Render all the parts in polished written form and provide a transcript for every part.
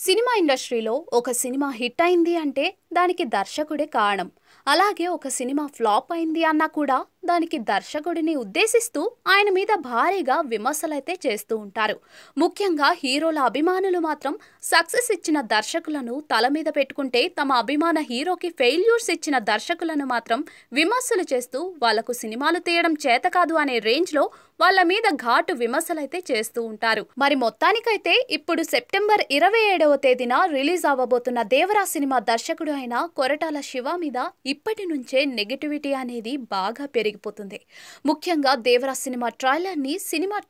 Cinema ఇండస్ట్రీలో ఒక cinema hit అయింది అంటే దానికి దర్శకుడే కారణం. అలాగే ఒక సినిమా ఫ్లాప్ అయింది అన్నా కూడా దానికి దర్శకుడిని ఉద్దేశిస్తూ ఆయన మీద భారీగా విమర్శలైతే చేస్తూ ఉంటారు. ముఖ్యంగా హీరోల అభిమానులు మాత్రం సక్సెస్ ఇచ్చిన దర్శకులను తల మీద పెట్టుకుంటే, తమ అభిమాన హీరోకి ఫెయిల్యూర్స్ ఇచ్చిన దర్శకులను మాత్రం విమర్శలు చేస్తూ వాళ్లకు సినిమాలు తీయడం చేత కాదు అనే రేంజ్లో వాళ్ళ మీద ఘాటు విమర్శలైతే చేస్తూ ఉంటారు. మరి మొత్తానికైతే ఇప్పుడు సెప్టెంబర్ 27వ తేదీన రిలీజ్ అవ్వబోతున్న దేవరా సినిమా దర్శకుడు అయిన కొరటాల శివ మీద ఇప్పటి నుంచే నెగటివిటీ అనేది బాగా పెరిగిపోతుంది. ముఖ్యంగా దేవరా సినిమా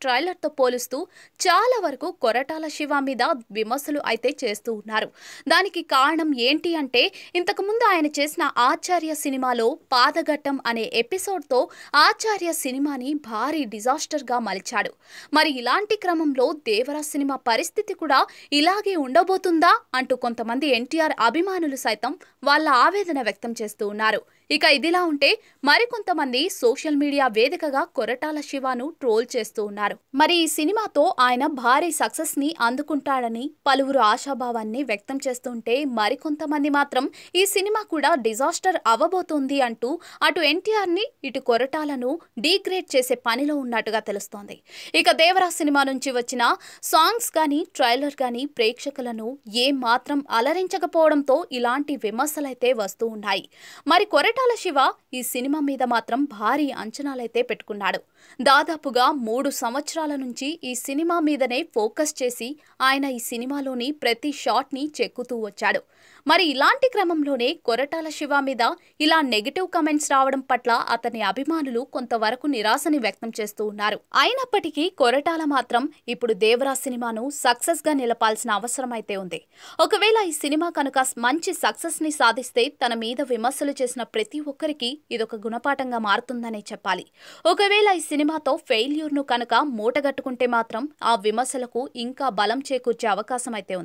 ట్రైలర్ తో పోలుస్తూ చాలా వరకు కొరటాల శివ మీద విమర్శలు అయితే చేస్తూ ఉన్నారు. దానికి కారణం ఏంటి అంటే, ఇంతకు ముందు ఆయన చేసిన ఆచార్య సినిమాలో పాదఘట్టం అనే ఎపిసోడ్ తో ఆచార్య సినిమాని భారీ డిజాస్టర్ గా మలిచాడు. మరి ఇలాంటి క్రమంలో దేవరా సినిమా పరిస్థితి కూడా ఇలాగే ఉండబోతుందా అంటూ కొంతమంది ఎన్టీఆర్ అభిమానులు సైతం వాళ్ళ ఆవేదన వ్యక్తం చేస్తూ ఉన్నారు. ఇక ఇదిలా ఉంటే మరికొంతమంది సోషల్ మీడియా వేదికగా కొరటాల శివను ట్రోల్ చేస్తూ ఉన్నారు. మరి ఈ సినిమాతో ఆయన భారీ సక్సెస్ ని అందుకుంటాడని పలువురు ఆశాభావాన్ని వ్యక్తం చేస్తుంటే, మరికొంతమంది మాత్రం ఈ సినిమా కూడా డిజాస్టర్ అవ్వబోతోంది అంటూ అటు ఎన్టీఆర్ ని ఇటు కొరటాలను డీగ్రేడ్ చేసే పనిలో ఉన్నట్టుగా తెలుస్తోంది. ఇక దేవరా సినిమా నుంచి వచ్చిన సాంగ్స్ గానీ ట్రైలర్ గానీ ప్రేక్షకులను ఏ మాత్రం అలరించకపోవడంతో ఇలాంటి విమర్శలైతే వస్తూ ఉన్నాయి. మరి కొరటాల శివ ఈ సినిమా మీద మాత్రం భారీ అంచనాలైతే పెట్టుకున్నాడు. దాదాపుగా 3 సంవత్సరాల నుంచి ఈ సినిమా మీదనే ఫోకస్ చేసి ఆయన ఈ సినిమాలోని ప్రతి షాట్ ని చెక్కుతూ వచ్చాడు. మరి ఇలాంటి క్రమంలోనే కొరటాల శివ మీద ఇలా నెగటివ్ కమెంట్స్ రావడం పట్ల అతని అభిమానులు కొంతవరకు నిరాశని వ్యక్తం చేస్తూ ఉన్నారు. అయినప్పటికీ కొరటాల మాత్రం ఇప్పుడు దేవరా సినిమాను సక్సెస్ గా నిలపాల్సిన అవసరం అయితే ఉంది. ఒకవేళ ఈ సినిమా కనుక మంచి సక్సెస్ ని సాధిస్తే తన మీద విమర్శలు చేసిన ప్రతి ఒక్కరికి ఇదొక గుణపాఠంగా మారుతుందనే చెప్పాలి. ఒకవేళ ఈ సినిమాతో ఫెయిల్యూర్ ను కనుక మూటగట్టుకుంటే మాత్రం ఆ విమర్శలకు ఇంకా బలం చేకూర్చే అవకాశం అయితే ఉంది.